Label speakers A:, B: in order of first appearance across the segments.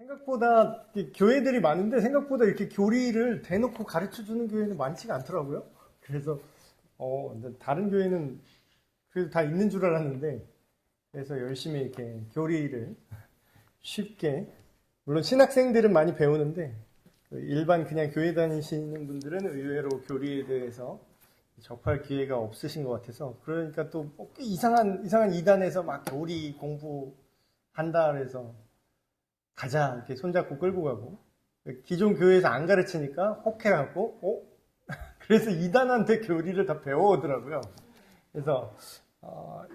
A: 생각보다 교회들이 많은데 생각보다 이렇게 교리를 대놓고 가르쳐 주는 교회는 많지가 않더라고요. 그래서 다른 교회는 그래도 다 있는 줄 알았는데 그래서 열심히 이렇게 교리를 쉽게 물론 신학생들은 많이 배우는데 일반 그냥 교회 다니시는 분들은 의외로 교리에 대해서 접할 기회가 없으신 것 같아서 그러니까 또 이상한 이단에서 막 교리 공부한다 그래서 가자 이렇게 손잡고 끌고 가고 기존 교회에서 안 가르치니까 혹해갖고 그래서 이단한테 교리를 다 배워오더라고요. 그래서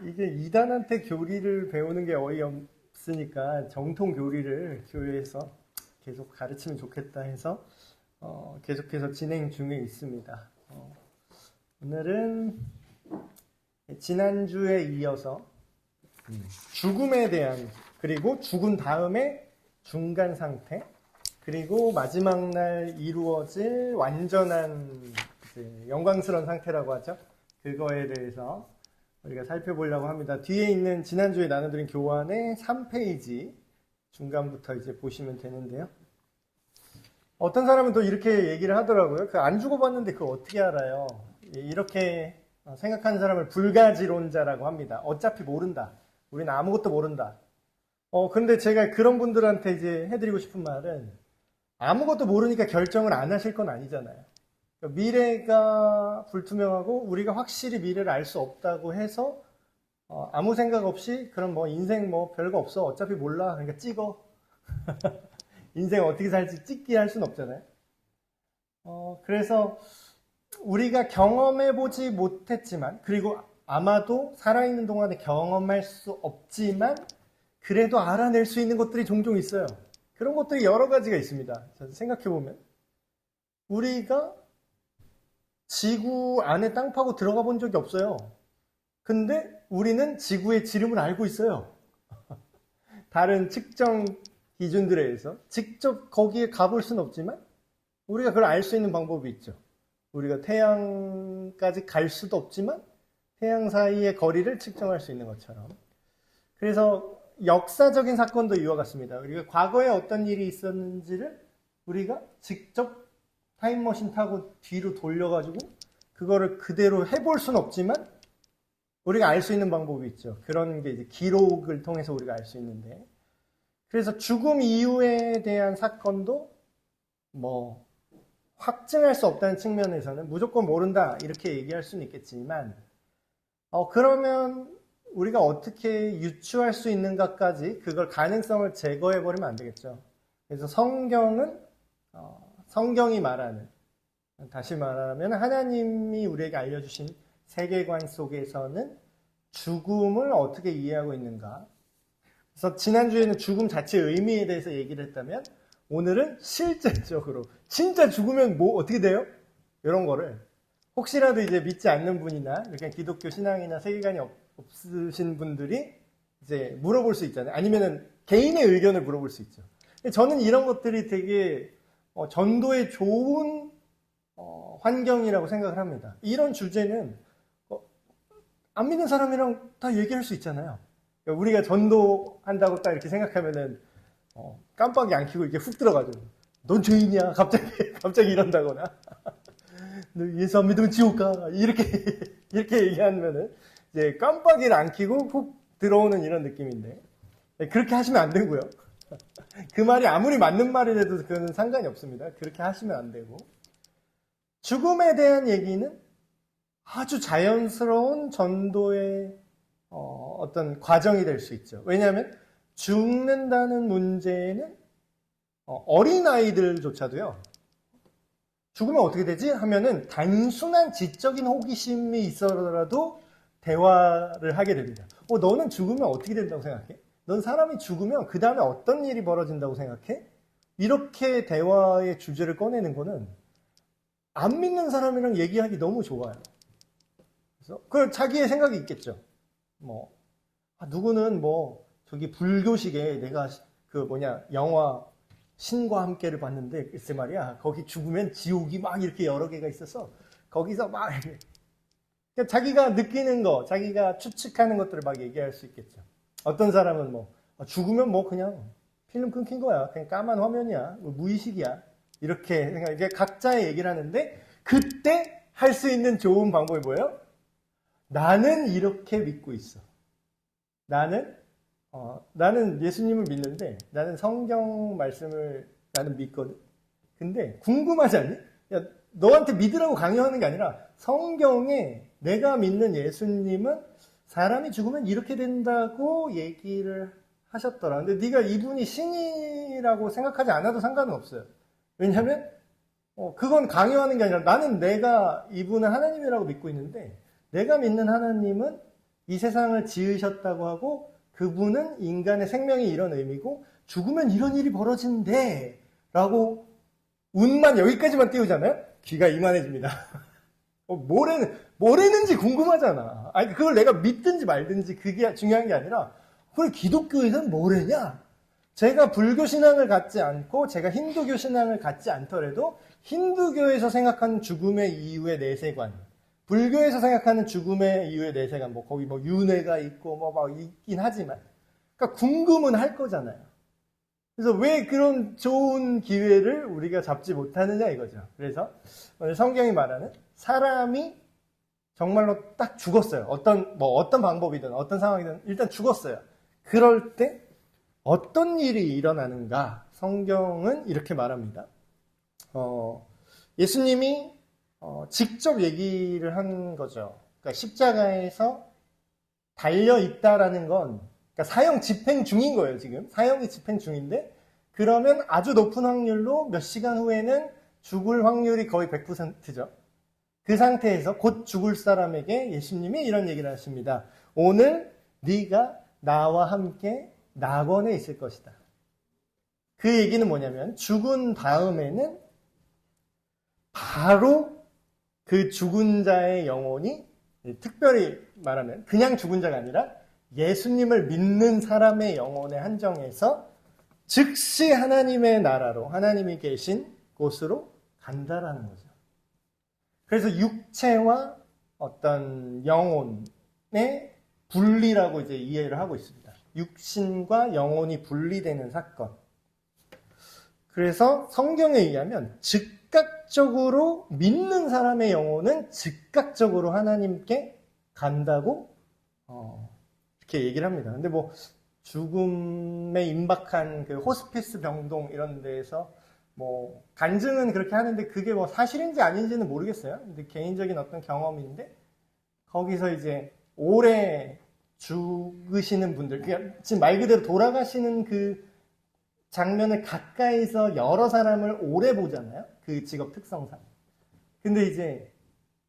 A: 이게 이단한테 교리를 배우는 게 어이없으니까 정통 교리를 교회에서 계속 가르치면 좋겠다 해서 계속해서 진행 중에 있습니다. 오늘은 지난주에 이어서 죽음에 대한 그리고 죽은 다음에 중간 상태 그리고 마지막 날 이루어질 완전한 영광스러운 상태라고 하죠. 그거에 대해서 우리가 살펴보려고 합니다. 뒤에 있는 지난주에 나눠드린 교환의 3페이지 중간부터 이제 보시면 되는데요. 어떤 사람은 또 이렇게 얘기를 하더라고요. 그 안 죽어봤는데 그거 어떻게 알아요? 이렇게 생각하는 사람을 불가지론자라고 합니다. 어차피 모른다. 우리는 아무것도 모른다. 근데 제가 그런 분들한테 이제 해드리고 싶은 말은 아무것도 모르니까 결정을 안 하실 건 아니잖아요. 그러니까 미래가 불투명하고 우리가 확실히 미래를 알 수 없다고 해서 아무 생각 없이 그럼 뭐 인생 뭐 별거 없어. 어차피 몰라. 그러니까 찍어. 인생 어떻게 살지 찍기 할 수는 없잖아요. 그래서 우리가 경험해보지 못했지만 그리고 아마도 살아있는 동안에 경험할 수 없지만 그래도 알아낼 수 있는 것들이 종종 있어요. 그런 것들이 여러 가지가 있습니다. 생각해보면 우리가 지구 안에 땅 파고 들어가 본 적이 없어요. 근데 우리는 지구의 지름을 알고 있어요. 다른 측정 기준들에 의해서 직접 거기에 가볼 수는 없지만 우리가 그걸 알 수 있는 방법이 있죠. 우리가 태양까지 갈 수도 없지만 태양 사이의 거리를 측정할 수 있는 것처럼. 그래서 역사적인 사건도 이와 같습니다. 우리가 과거에 어떤 일이 있었는지를 우리가 직접 타임머신 타고 뒤로 돌려가지고 그거를 그대로 해볼 수는 없지만 우리가 알 수 있는 방법이 있죠. 그런 게 이제 기록을 통해서 우리가 알 수 있는데 그래서 죽음 이후에 대한 사건도 뭐 확증할 수 없다는 측면에서는 무조건 모른다 이렇게 얘기할 수는 있겠지만 그러면 우리가 어떻게 유추할 수 있는가까지 그걸 가능성을 제거해버리면 안 되겠죠. 그래서 성경이 말하는 다시 말하면 하나님이 우리에게 알려주신 세계관 속에서는 죽음을 어떻게 이해하고 있는가. 그래서 지난주에는 죽음 자체의 의미에 대해서 얘기를 했다면 오늘은 실제적으로 진짜 죽으면 뭐 어떻게 돼요? 이런 거를 혹시라도 이제 믿지 않는 분이나 이렇게 기독교 신앙이나 세계관이 없으신 분들이 이제 물어볼 수 있잖아요. 아니면은 개인의 의견을 물어볼 수 있죠. 저는 이런 것들이 되게 전도에 좋은 환경이라고 생각을 합니다. 이런 주제는 안 믿는 사람이랑 다 얘기할 수 있잖아요. 그러니까 우리가 전도한다고 딱 이렇게 생각하면은 깜빡이 안 켜고 이렇게 훅 들어가죠. 넌 죄인이야. 갑자기 이런다거나. 너 예수 안 믿으면 지옥 가. 이렇게 얘기하면은 이제 깜빡이를 안 켜고 훅 들어오는 이런 느낌인데 그렇게 하시면 안 되고요. 그 말이 아무리 맞는 말이라도 그거는 상관이 없습니다. 그렇게 하시면 안 되고 죽음에 대한 얘기는 아주 자연스러운 전도의 어떤 과정이 될 수 있죠. 왜냐하면 죽는다는 문제는 어린아이들조차도요. 죽으면 어떻게 되지? 하면은 단순한 지적인 호기심이 있어라도 대화를 하게 됩니다. 너는 죽으면 어떻게 된다고 생각해? 넌 사람이 죽으면 그 다음에 어떤 일이 벌어진다고 생각해? 이렇게 대화의 주제를 꺼내는 거는 안 믿는 사람이랑 얘기하기 너무 좋아요. 그래서 그 자기의 생각이 있겠죠. 누구는 저기 불교식에 내가 영화 신과 함께를 봤는데 글쎄 말이야 거기 죽으면 지옥이 막 이렇게 여러 개가 있어서 거기서 막 그러니까 자기가 느끼는 거 자기가 추측하는 것들을 막 얘기할 수 있겠죠. 어떤 사람은 죽으면 그냥 필름 끊긴 거야. 그냥 까만 화면이야. 뭐 무의식이야. 이렇게 생각, 이게 각자의 얘기를 하는데, 그때 할 수 있는 좋은 방법이 뭐예요? 나는 이렇게 믿고 있어. 나는 예수님을 믿는데, 나는 성경 말씀을 나는 믿거든. 근데 궁금하지 않니? 야, 너한테 믿으라고 강요하는 게 아니라, 성경에 내가 믿는 예수님은 사람이 죽으면 이렇게 된다고 얘기를 하셨더라. 근데 네가 이분이 신이라고 생각하지 않아도 상관은 없어요. 왜냐하면 그건 강요하는 게 아니라 나는 내가 이분은 하나님이라고 믿고 있는데 내가 믿는 하나님은 이 세상을 지으셨다고 하고 그분은 인간의 생명이 이런 의미고 죽으면 이런 일이 벌어진대 라고 운만 여기까지만 띄우잖아요. 귀가 이만해집니다. 뭐라는지 궁금하잖아. 아니, 그걸 내가 믿든지 말든지 그게 중요한 게 아니라, 그래, 기독교에서는 뭐래냐? 제가 불교 신앙을 갖지 않고, 제가 힌두교 신앙을 갖지 않더라도, 힌두교에서 생각하는 죽음의 이유의 내세관, 불교에서 생각하는 죽음의 이유의 내세관, 거기 윤회가 있고, 막 있긴 하지만, 그러니까 궁금은 할 거잖아요. 그래서 왜 그런 좋은 기회를 우리가 잡지 못하느냐 이거죠. 그래서 오늘 성경이 말하는 사람이 정말로 딱 죽었어요. 어떤 방법이든 어떤 상황이든 일단 죽었어요. 그럴 때 어떤 일이 일어나는가? 성경은 이렇게 말합니다. 예수님이 직접 얘기를 한 거죠. 그러니까 십자가에서 달려 있다라는 건 그러니까 사형 집행 중인 거예요, 지금. 사형이 집행 중인데, 그러면 아주 높은 확률로 몇 시간 후에는 죽을 확률이 거의 100%죠. 그 상태에서 곧 죽을 사람에게 예수님이 이런 얘기를 하십니다. 오늘 네가 나와 함께 낙원에 있을 것이다. 그 얘기는 뭐냐면, 죽은 다음에는 바로 그 죽은 자의 영혼이, 특별히 말하면 그냥 죽은 자가 아니라 예수님을 믿는 사람의 영혼에 한정해서 즉시 하나님의 나라로 하나님이 계신 곳으로 간다라는 거죠. 그래서 육체와 어떤 영혼의 분리라고 이제 이해를 하고 있습니다. 육신과 영혼이 분리되는 사건. 그래서 성경에 의하면 즉각적으로 믿는 사람의 영혼은 즉각적으로 하나님께 간다고 이렇게 얘기를 합니다. 근데 죽음에 임박한 그 호스피스 병동 이런 데에서 간증은 그렇게 하는데 그게 사실인지 아닌지는 모르겠어요. 근데 개인적인 어떤 경험인데 거기서 이제 오래 죽으시는 분들, 그냥 지금 말 그대로 돌아가시는 그 장면을 가까이서 여러 사람을 오래 보잖아요. 그 직업 특성상. 근데 이제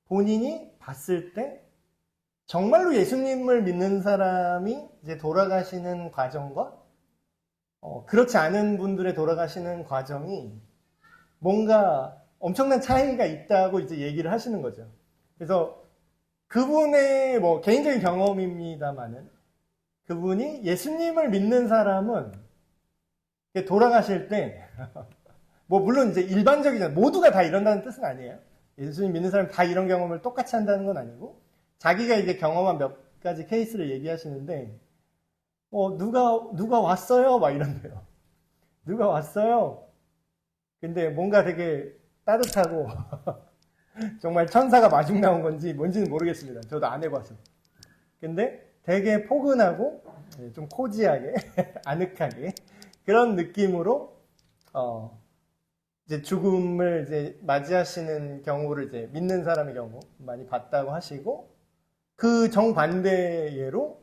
A: 본인이 봤을 때 정말로 예수님을 믿는 사람이 이제 돌아가시는 과정과 그렇지 않은 분들의 돌아가시는 과정이 뭔가 엄청난 차이가 있다고 이제 얘기를 하시는 거죠. 그래서 그분의 개인적인 경험입니다만은 그분이 예수님을 믿는 사람은 돌아가실 때 물론 이제 일반적이잖아요. 모두가 다 이런다는 뜻은 아니에요. 예수님 믿는 사람이 다 이런 경험을 똑같이 한다는 건 아니고 자기가 이제 경험한 몇 가지 케이스를 얘기하시는데 누가 왔어요? 막 이런데요. 누가 왔어요? 근데 뭔가 되게 따뜻하고 정말 천사가 마중 나온 건지 뭔지는 모르겠습니다. 저도 안 해봐서. 근데 되게 포근하고 좀 코지하게 아늑하게 그런 느낌으로 이제 죽음을 이제 맞이하시는 경우를 이제 믿는 사람의 경우 많이 봤다고 하시고 그 정반대 예로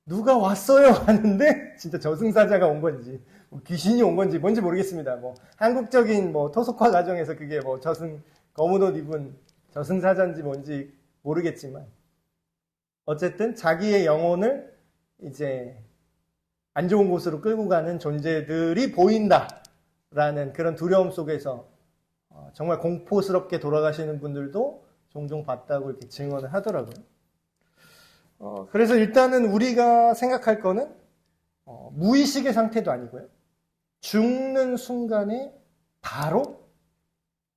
A: 누가 왔어요 하는데 진짜 저승사자가 온 건지 귀신이 온 건지 뭔지 모르겠습니다. 한국적인 토속화 가정에서 그게 검은 옷 입은 저승사자인지 뭔지 모르겠지만 어쨌든 자기의 영혼을 이제 안 좋은 곳으로 끌고 가는 존재들이 보인다라는 그런 두려움 속에서 정말 공포스럽게 돌아가시는 분들도 종종 봤다고 이렇게 증언을 하더라고요. 그래서 일단은 우리가 생각할 거는 무의식의 상태도 아니고요. 죽는 순간에 바로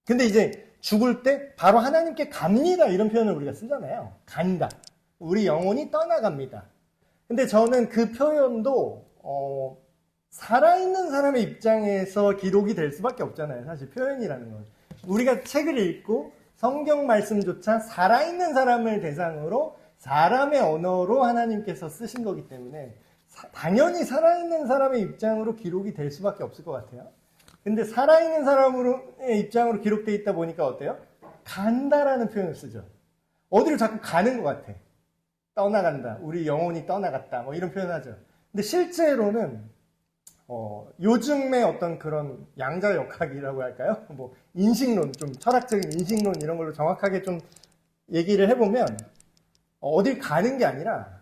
A: 근데 이제 죽을 때 바로 하나님께 갑니다 이런 표현을 우리가 쓰잖아요. 간다. 우리 영혼이 떠나갑니다. 근데 저는 그 표현도 살아있는 사람의 입장에서 기록이 될 수밖에 없잖아요. 사실 표현이라는 건. 우리가 책을 읽고 성경 말씀조차 살아있는 사람을 대상으로 사람의 언어로 하나님께서 쓰신 거기 때문에 당연히 살아있는 사람의 입장으로 기록이 될 수밖에 없을 것 같아요. 근데 살아있는 사람의 입장으로 기록되어 있다 보니까 어때요? 간다라는 표현을 쓰죠. 어디를 자꾸 가는 것 같아. 떠나간다. 우리 영혼이 떠나갔다. 뭐 이런 표현을 하죠. 근데 실제로는 요즘의 어떤 그런 양자역학이라고 할까요? 뭐 인식론, 좀 철학적인 인식론 이런 걸로 정확하게 좀 얘기를 해보면 어딜 가는 게 아니라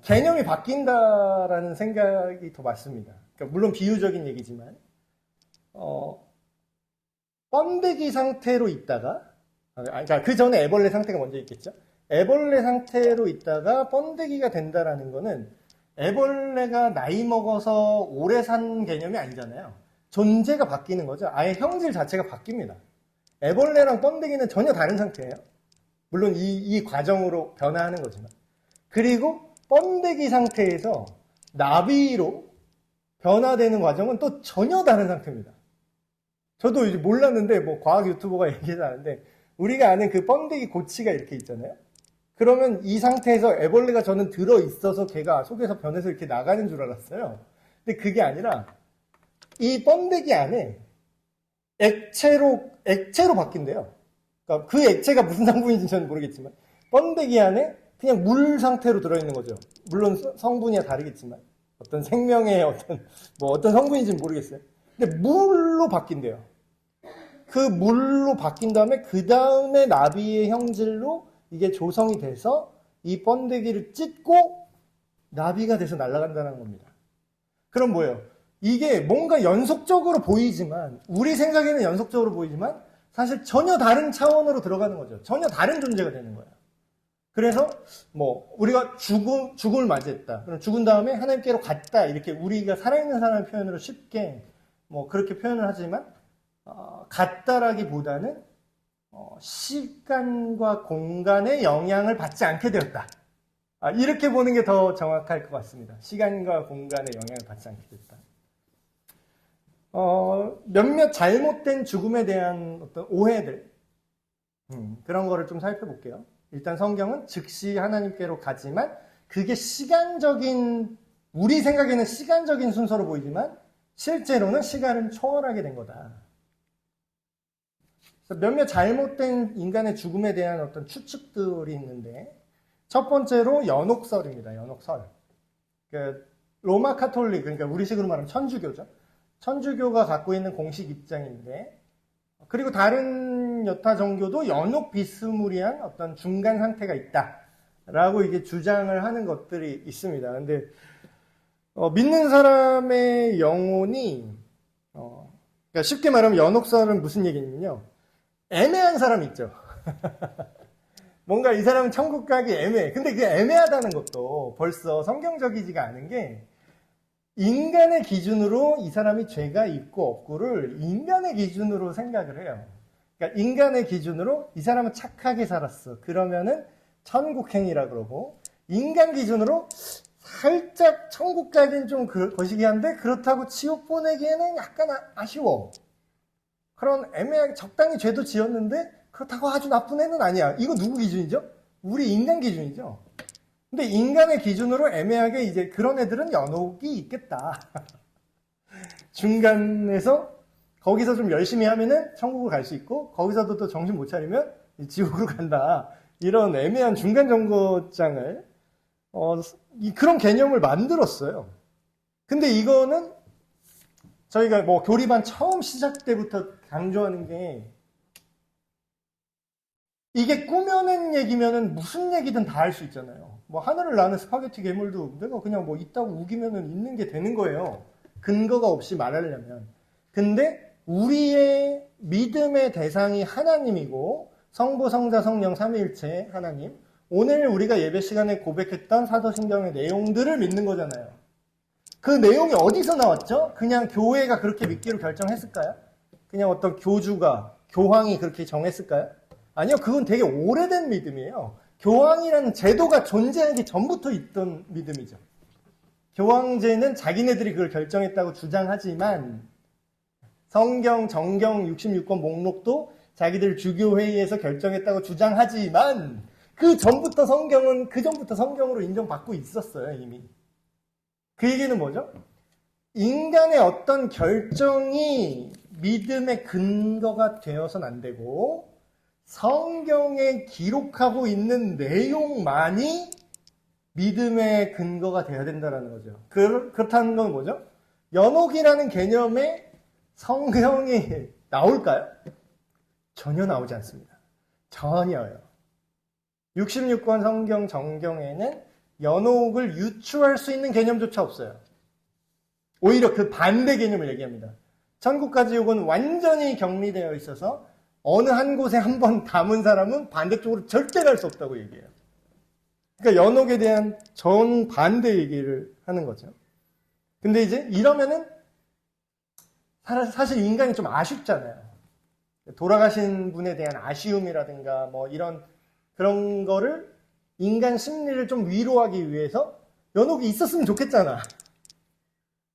A: 개념이 바뀐다라는 생각이 더 맞습니다. 그러니까 물론 비유적인 얘기지만 번데기 상태로 있다가 그러니까 그 전에 애벌레 상태가 먼저 있겠죠. 애벌레 상태로 있다가 번데기가 된다라는 거는 애벌레가 나이 먹어서 오래 산 개념이 아니잖아요. 존재가 바뀌는 거죠. 아예 형질 자체가 바뀝니다. 애벌레랑 번데기는 전혀 다른 상태예요. 물론 이 과정으로 변화하는 거지만. 그리고 번데기 상태에서 나비로 변화되는 과정은 또 전혀 다른 상태입니다. 저도 이제 몰랐는데 뭐 과학 유튜버가 얘기해서 아는데 우리가 아는 그 번데기 고치가 이렇게 있잖아요. 그러면 이 상태에서 애벌레가 저는 들어있어서 걔가 속에서 변해서 이렇게 나가는 줄 알았어요. 근데 그게 아니라 이 번데기 안에 액체로 바뀐대요. 그러니까 그 액체가 무슨 성분인지 저는 모르겠지만 번데기 안에 그냥 물 상태로 들어있는 거죠. 물론 성분이야 다르겠지만 어떤 생명의 어떤 성분인지는 모르겠어요. 근데 물로 바뀐대요. 그 물로 바뀐 다음에 그 다음에 나비의 형질로 이게 조성이 돼서 이 번데기를 찢고 나비가 돼서 날아간다는 겁니다. 그럼 뭐예요? 이게 뭔가 연속적으로 보이지만 우리 생각에는 연속적으로 보이지만 사실 전혀 다른 차원으로 들어가는 거죠. 전혀 다른 존재가 되는 거예요. 그래서 뭐 우리가 죽음을 맞이했다. 그럼 죽은 다음에 하나님께로 갔다. 이렇게 우리가 살아있는 사람의 표현으로 쉽게 뭐 그렇게 표현을 하지만 갔다라기보다는 시간과 공간의 영향을 받지 않게 되었다. 이렇게 보는 게 더 정확할 것 같습니다. 시간과 공간의 영향을 받지 않게 됐다. 몇몇 잘못된 죽음에 대한 어떤 오해들 그런 거를 좀 살펴볼게요. 일단 성경은 즉시 하나님께로 가지만 그게 우리 생각에는 시간적인 순서로 보이지만 실제로는 시간을 초월하게 된 거다. 몇몇 잘못된 인간의 죽음에 대한 어떤 추측들이 있는데 첫 번째로 연옥설입니다. 연옥설. 로마 카톨릭, 그러니까 우리식으로 말하면 천주교죠. 천주교가 갖고 있는 공식 입장인데 그리고 다른 여타 종교도 연옥 비스무리한 어떤 중간 상태가 있다라고 이게 주장을 하는 것들이 있습니다. 근데 믿는 사람의 영혼이 그러니까 쉽게 말하면 연옥설은 무슨 얘기냐면요. 애매한 사람 있죠. 뭔가 이 사람은 천국 가기 애매해. 근데 그게 애매하다는 것도 벌써 성경적이지가 않은 게 인간의 기준으로 이 사람이 죄가 있고 없고를 인간의 기준으로 생각을 해요. 그러니까 인간의 기준으로 이 사람은 착하게 살았어. 그러면은 천국행이라 그러고 인간 기준으로 살짝 천국 가긴 좀 거시기한데 그렇다고 지옥 보내기에는 약간 아쉬워. 그런 애매하게 적당히 죄도 지었는데 그렇다고 아주 나쁜 애는 아니야. 이거 누구 기준이죠? 우리 인간 기준이죠. 근데 인간의 기준으로 애매하게 이제 그런 애들은 연옥이 있겠다. 중간에서 거기서 좀 열심히 하면은 천국을 갈 수 있고 거기서도 또 정신 못 차리면 지옥으로 간다. 이런 애매한 중간 정거장을 그런 개념을 만들었어요. 근데 이거는 저희가 뭐 교리반 처음 시작 때부터 강조하는 게 이게 꾸며낸 얘기면은 무슨 얘기든 다 할 수 있잖아요. 뭐 하늘을 나는 스파게티 괴물도 내가 그냥 뭐 있다고 우기면은 있는 게 되는 거예요. 근거가 없이 말하려면. 근데 우리의 믿음의 대상이 하나님이고 성부, 성자, 성령 삼위일체 하나님. 오늘 우리가 예배 시간에 고백했던 사도신경의 내용들을 믿는 거잖아요. 그 내용이 어디서 나왔죠? 그냥 교회가 그렇게 믿기로 결정했을까요? 그냥 어떤 교황이 그렇게 정했을까요? 아니요, 그건 되게 오래된 믿음이에요. 교황이라는 제도가 존재하기 전부터 있던 믿음이죠. 교황제는 자기네들이 그걸 결정했다고 주장하지만 성경 정경 66권 목록도 자기들 주교회의에서 결정했다고 주장하지만 그 전부터 성경으로 인정받고 있었어요, 이미. 그 얘기는 뭐죠? 인간의 어떤 결정이 믿음의 근거가 되어서는 안 되고 성경에 기록하고 있는 내용만이 믿음의 근거가 되어야 된다는 거죠. 그렇다는 건 뭐죠? 연옥이라는 개념에 성경이 나올까요? 전혀 나오지 않습니다. 전혀요. 66권 성경 정경에는 연옥을 유추할 수 있는 개념조차 없어요. 오히려 그 반대 개념을 얘기합니다. 천국가지옥은 완전히 격리되어 있어서 어느 한 곳에 한 번 담은 사람은 반대쪽으로 절대 갈 수 없다고 얘기해요. 그러니까 연옥에 대한 정반대 얘기를 하는 거죠. 근데 이제 이러면은 사실 인간이 좀 아쉽잖아요. 돌아가신 분에 대한 아쉬움이라든가 뭐 그런 거를 인간 심리를 좀 위로하기 위해서 연옥이 있었으면 좋겠잖아.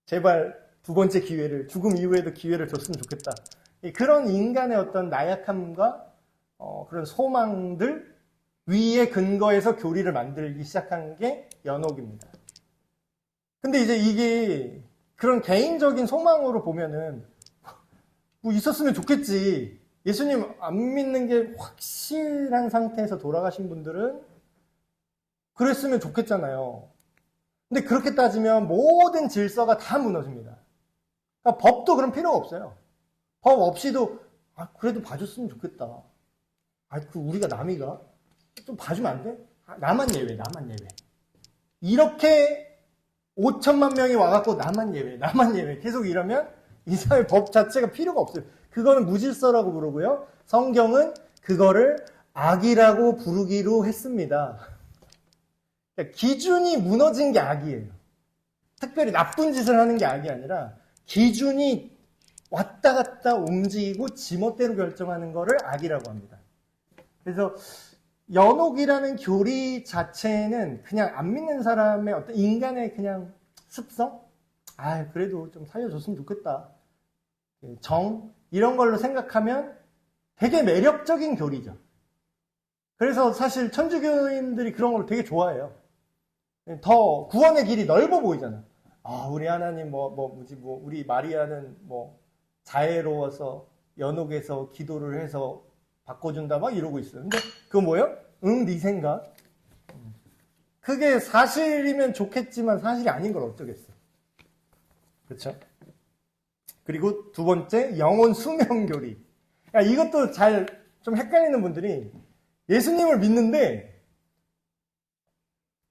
A: 제발 두 번째 기회를, 죽음 이후에도 기회를 줬으면 좋겠다. 그런 인간의 어떤 나약함과 그런 소망들 위에 근거해서 교리를 만들기 시작한 게 연옥입니다. 근데 이제 이게 그런 개인적인 소망으로 보면은 뭐 있었으면 좋겠지. 예수님 안 믿는 게 확실한 상태에서 돌아가신 분들은 그랬으면 좋겠잖아요. 근데 그렇게 따지면 모든 질서가 다 무너집니다. 그러니까 법도 그런 필요가 없어요. 법 없이도 그래도 봐줬으면 좋겠다. 우리가 남이가 좀 봐주면 안 돼? 나만 예외. 이렇게 5천만 명이 와갖고 나만 예외. 계속 이러면 이스라엘 법 자체가 필요가 없어요. 그거는 무질서라고 부르고요. 성경은 그거를 악이라고 부르기로 했습니다. 그러니까 기준이 무너진 게 악이에요. 특별히 나쁜 짓을 하는 게 악이 아니라 기준이 왔다 갔다 움직이고 지멋대로 결정하는 거를 악이라고 합니다. 그래서 연옥이라는 교리 자체는 그냥 안 믿는 사람의 어떤 인간의 그냥 습성? 그래도 좀 살려줬으면 좋겠다. 이런 걸로 생각하면 되게 매력적인 교리죠. 그래서 사실 천주교인들이 그런 걸 되게 좋아해요. 더 구원의 길이 넓어 보이잖아. 우리 하나님 우리 마리아는 자애로워서 연옥에서 기도를 해서 바꿔준다 막 이러고 있어요. 근데 그거 뭐예요? 네 생각. 그게 사실이면 좋겠지만 사실이 아닌 걸 어쩌겠어. 그렇죠? 그리고 두 번째, 영혼 수명 교리. 이것도 좀 헷갈리는 분들이 예수님을 믿는데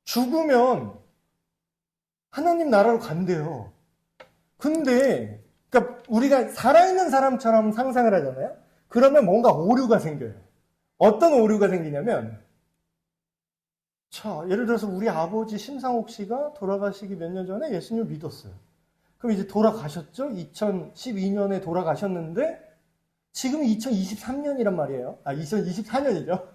A: 죽으면 하나님 나라로 간대요. 근데 그러니까 우리가 살아있는 사람처럼 상상을 하잖아요. 그러면 뭔가 오류가 생겨요. 어떤 오류가 생기냐면 예를 들어서 우리 아버지 심상옥 씨가 돌아가시기 몇 년 전에 예수님을 믿었어요. 그럼 이제 돌아가셨죠? 2012년에 돌아가셨는데 지금이 2023년이란 말이에요. 2024년이죠.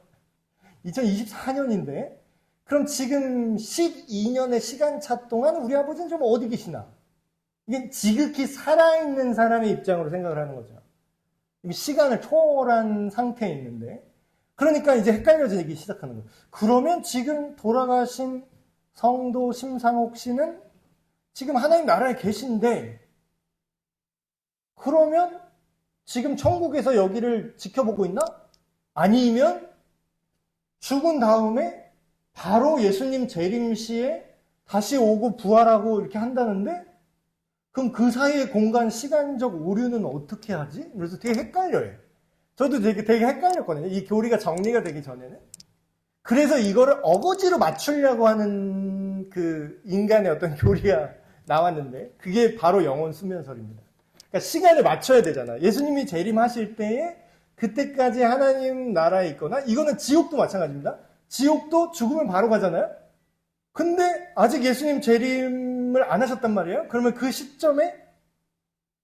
A: 2024년인데 그럼 지금 12년의 시간차 동안 우리 아버지는 좀 어디 계시나? 이게 지극히 살아있는 사람의 입장으로 생각을 하는 거죠. 시간을 초월한 상태에 있는데 그러니까 이제 헷갈려지기 시작하는 거예요. 그러면 지금 돌아가신 성도 심상옥 씨는 지금 하나님 나라에 계신데 그러면 지금 천국에서 여기를 지켜보고 있나? 아니면 죽은 다음에 바로 예수님 재림시에 다시 오고 부활하고 이렇게 한다는데 그럼 그 사이의 공간 시간적 오류는 어떻게 하지? 그래서 되게 헷갈려요. 저도 되게 헷갈렸거든요. 이 교리가 정리가 되기 전에는. 그래서 이거를 어거지로 맞추려고 하는 그 인간의 어떤 교리가 나왔는데 그게 바로 영혼 수면설입니다. 그러니까 시간을 맞춰야 되잖아. 예수님이 재림하실 때에 그때까지 하나님 나라에 있거나 이거는 지옥도 마찬가지입니다. 지옥도 죽으면 바로 가잖아요. 근데 아직 예수님 재림을 안 하셨단 말이에요. 그러면 그 시점에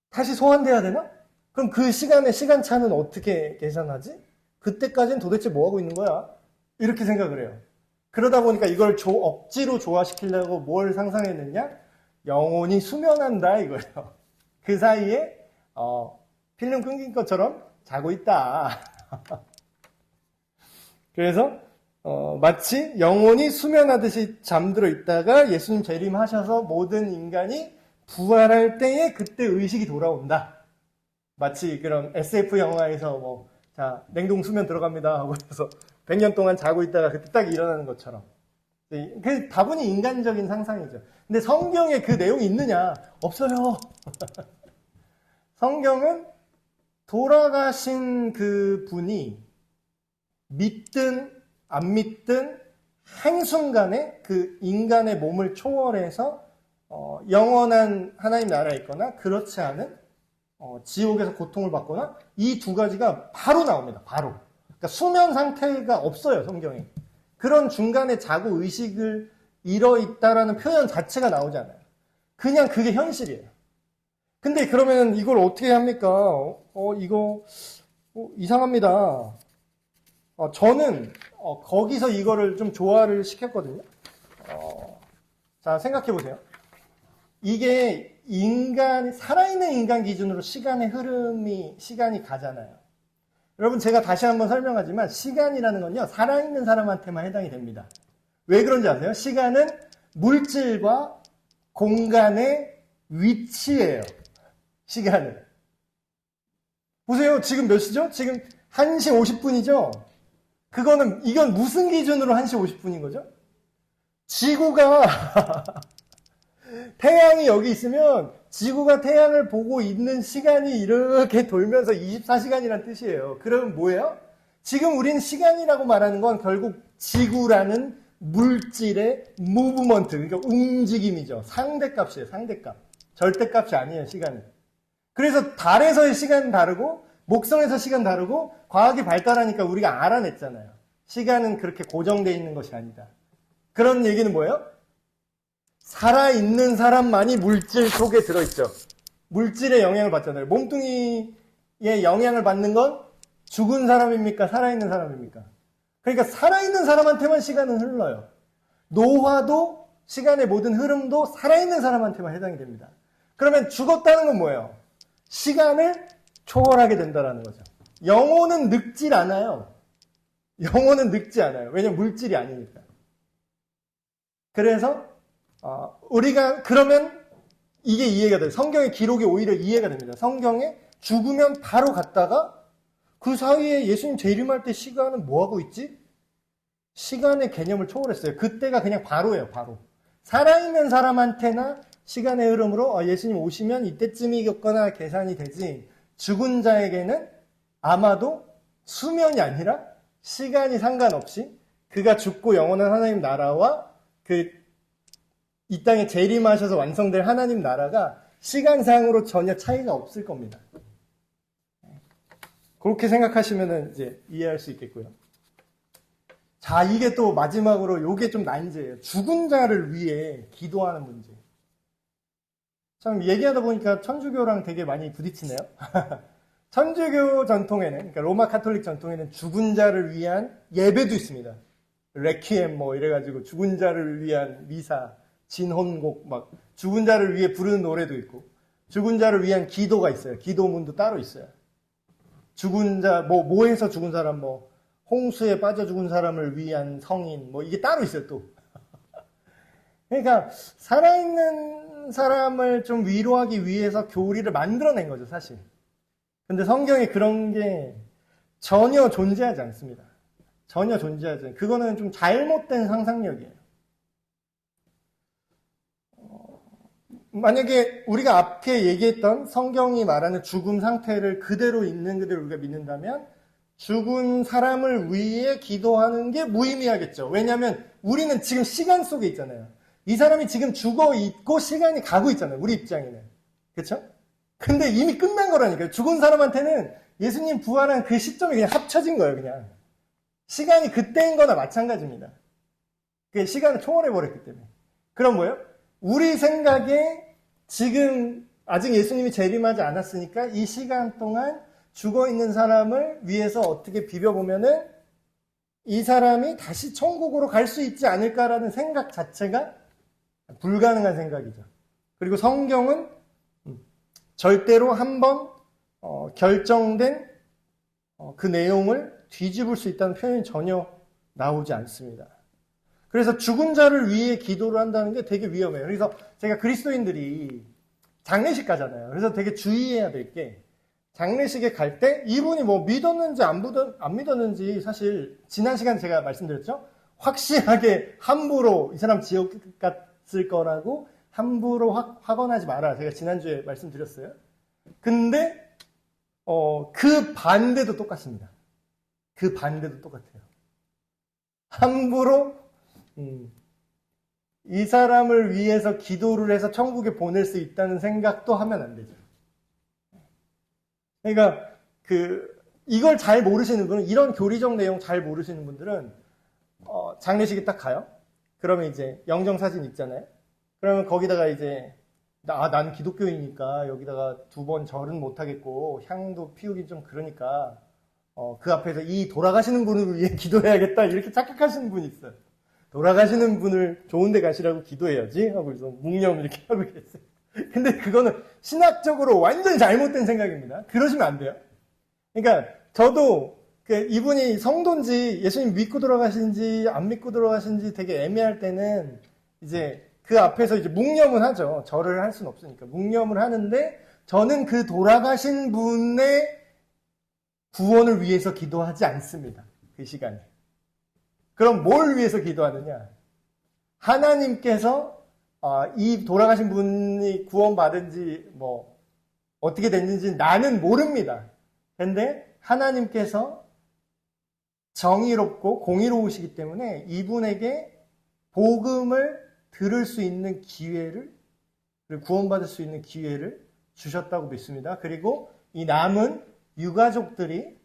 A: 다시 소환돼야 되나? 그럼 그 시간차는 어떻게 계산하지? 그때까지는 도대체 뭐하고 있는 거야? 이렇게 생각을 해요. 그러다 보니까 이걸 억지로 조화시키려고 뭘 상상했느냐? 영혼이 수면한다 이거예요. 그 사이에 필름 끊긴 것처럼 자고 있다. 그래서 마치 영혼이 수면하듯이 잠들어 있다가 예수님 재림하셔서 모든 인간이 부활할 때에 그때 의식이 돌아온다. 마치 그런 SF 영화에서 자, 냉동 수면 들어갑니다 하고 해서 100년 동안 자고 있다가 그때 딱 일어나는 것처럼. 그 다분히 인간적인 상상이죠. 근데 성경에 그 내용이 있느냐? 없어요. 성경은 돌아가신 그 분이 믿든 안 믿든 한순간에 그 인간의 몸을 초월해서 영원한 하나님 나라에 있거나 그렇지 않은 지옥에서 고통을 받거나 이 두 가지가 바로 나옵니다. 바로. 그러니까 수면 상태가 없어요, 성경에. 그런 중간에 자고 의식을 잃어 있다라는 표현 자체가 나오지 않아요. 그냥 그게 현실이에요. 근데 그러면 이걸 어떻게 합니까? 이거 이상합니다. 저는 거기서 이거를 좀 조화를 시켰거든요. 자, 생각해 보세요. 이게 살아있는 인간 기준으로 시간이 가잖아요. 여러분, 제가 다시 한번 설명하지만 시간이라는 건요, 살아있는 사람한테만 해당이 됩니다. 왜 그런지 아세요? 시간은 물질과 공간의 위치예요. 시간은. 보세요. 지금 몇 시죠? 지금 1시 50분이죠? 이건 무슨 기준으로 1시 50분인 거죠? 지구가 태양이 여기 있으면 지구가 태양을 보고 있는 시간이 이렇게 돌면서 24시간이란 뜻이에요. 그러면 뭐예요? 지금 우리는 시간이라고 말하는 건 결국 지구라는 물질의 무브먼트, 그러니까 움직임이죠. 상대값이에요, 상대값. 절대값이 아니에요, 시간은. 그래서 달에서의 시간은 다르고 목성에서 시간 다르고 과학이 발달하니까 우리가 알아냈잖아요. 시간은 그렇게 고정되어 있는 것이 아니다. 그런 얘기는 뭐예요? 살아있는 사람만이 물질 속에 들어있죠. 물질의 영향을 받잖아요. 몸뚱이의 영향을 받는 건 죽은 사람입니까? 살아있는 사람입니까? 그러니까 살아있는 사람한테만 시간은 흘러요. 노화도 시간의 모든 흐름도 살아있는 사람한테만 해당이 됩니다. 그러면 죽었다는 건 뭐예요? 시간을 초월하게 된다는 거죠. 영혼은 늙질 않아요. 영혼은 늙지 않아요. 왜냐면 물질이 아니니까. 그래서 우리가 그러면 이게 이해가 돼요. 성경의 기록이 오히려 이해가 됩니다. 성경에 죽으면 바로 갔다가 그 사이에 예수님 재림할 때 시간은 뭐하고 있지? 시간의 개념을 초월했어요. 그때가 그냥 바로예요. 바로. 살아있는 사람한테나 시간의 흐름으로 예수님 오시면 이때쯤이겠거나 계산이 되지, 죽은 자에게는 아마도 수면이 아니라 시간이 상관없이 그가 죽고 영원한 하나님 나라와 이 땅에 재림하셔서 완성될 하나님 나라가 시간상으로 전혀 차이가 없을 겁니다. 그렇게 생각하시면 이제 이해할 수 있겠고요. 자, 이게 또 마지막으로 요게 좀 난제예요. 죽은 자를 위해 기도하는 문제. 참 얘기하다 보니까 천주교랑 되게 많이 부딪히네요. 천주교 전통에는, 그러니까 로마 카톨릭 전통에는 죽은 자를 위한 예배도 있습니다. 레퀴엠 이래가지고 죽은 자를 위한 미사, 진혼곡 죽은 자를 위해 부르는 노래도 있고, 죽은 자를 위한 기도가 있어요. 기도문도 따로 있어요. 죽은 자, 뭐해서 죽은 사람, 홍수에 빠져 죽은 사람을 위한 성인, 이게 따로 있어요, 또. 그러니까, 살아있는 사람을 좀 위로하기 위해서 교리를 만들어낸 거죠, 사실. 근데 성경에 그런 게 전혀 존재하지 않습니다. 전혀 존재하지 않아요. 그거는 좀 잘못된 상상력이에요. 만약에 우리가 앞에 얘기했던 성경이 말하는 죽음 상태를 그대로 있는 그대로 우리가 믿는다면 죽은 사람을 위해 기도하는 게 무의미하겠죠. 왜냐하면 우리는 지금 시간 속에 있잖아요. 이 사람이 지금 죽어 있고 시간이 가고 있잖아요. 우리 입장에는. 그렇죠? 근데 이미 끝난 거라니까요. 죽은 사람한테는 예수님 부활한 그 시점이 그냥 합쳐진 거예요. 그냥. 시간이 그때인 거나 마찬가지입니다. 그 시간을 초월해버렸기 때문에. 그럼 뭐예요? 우리 생각에 지금 아직 예수님이 재림하지 않았으니까 이 시간 동안 죽어있는 사람을 위해서 어떻게 비벼보면은 이 사람이 다시 천국으로 갈 수 있지 않을까라는 생각 자체가 불가능한 생각이죠. 그리고 성경은 절대로 한번 결정된 그 내용을 뒤집을 수 있다는 표현이 전혀 나오지 않습니다. 그래서 죽은 자를 위해 기도를 한다는 게 되게 위험해요. 그래서 제가 그리스도인들이 장례식 가잖아요. 그래서 되게 주의해야 될 게, 장례식에 갈 때 이분이 뭐 믿었는지 안 믿었는지 사실 지난 시간에 제가 말씀드렸죠. 확실하게 함부로 이 사람 지옥 갔을 거라고 함부로 확언하지 마라. 제가 지난주에 말씀드렸어요. 근데 그 반대도 똑같습니다. 그 반대도 똑같아요. 함부로 이 사람을 위해서 기도를 해서 천국에 보낼 수 있다는 생각도 하면 안 되죠. 그러니까 이걸 잘 모르시는 분은, 이런 교리적 내용 잘 모르시는 분들은 장례식에 딱 가요. 그러면 이제 영정사진 있잖아요. 그러면 거기다가 이제 난 기독교이니까 여기다가 2번 절은 못하겠고 향도 피우기 좀 그러니까 그 앞에서 이 돌아가시는 분을 위해 기도해야겠다, 이렇게 착각하시는 분이 있어요. 돌아가시는 분을 좋은 데 가시라고 기도해야지 하고 그래서 묵념 이렇게 하고 계세요. 근데 그거는 신학적으로 완전히 잘못된 생각입니다. 그러시면 안 돼요. 그러니까 저도 이분이 성도인지 예수님 믿고 돌아가신지 안 믿고 돌아가신지 되게 애매할 때는 이제 그 앞에서 이제 묵념은 하죠. 절을 할 수는 없으니까 묵념을 하는데, 저는 그 돌아가신 분의 구원을 위해서 기도하지 않습니다. 그 시간에. 그럼 뭘 위해서 기도하느냐? 하나님께서 이 돌아가신 분이 구원받은지 뭐 어떻게 됐는지 나는 모릅니다. 근데 하나님께서 정의롭고 공의로우시기 때문에 이분에게 복음을 들을 수 있는 기회를, 구원받을 수 있는 기회를 주셨다고 믿습니다. 그리고 이 남은 유가족들이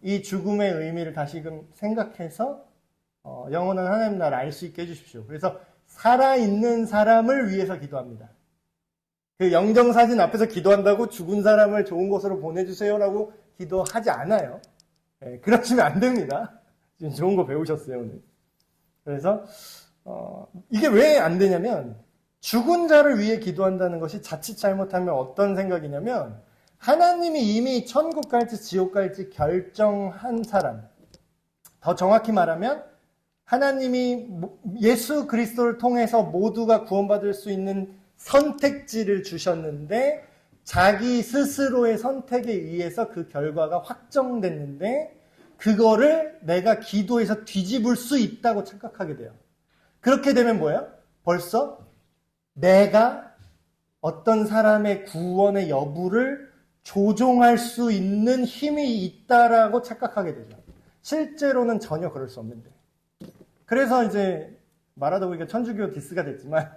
A: 이 죽음의 의미를 다시금 생각해서 영원한 하나님 나라를 알 수 있게 해주십시오. 그래서 살아있는 사람을 위해서 기도합니다. 그 영정사진 앞에서 기도한다고 죽은 사람을 좋은 곳으로 보내주세요라고 기도하지 않아요. 그러시면 안 됩니다. 지금 좋은 거 배우셨어요, 오늘. 그래서 이게 왜 안 되냐면, 죽은 자를 위해 기도한다는 것이 자칫 잘못하면 어떤 생각이냐면, 하나님이 이미 천국 갈지 지옥 갈지 결정한 사람, 더 정확히 말하면 하나님이 예수 그리스도를 통해서 모두가 구원받을 수 있는 선택지를 주셨는데, 자기 스스로의 선택에 의해서 그 결과가 확정됐는데, 그거를 내가 기도해서 뒤집을 수 있다고 착각하게 돼요. 그렇게 되면 뭐예요? 벌써 내가 어떤 사람의 구원의 여부를 조종할 수 있는 힘이 있다라고 착각하게 되죠. 실제로는 전혀 그럴 수 없는데. 그래서 이제 말하다 보니까 천주교 디스가 됐지만,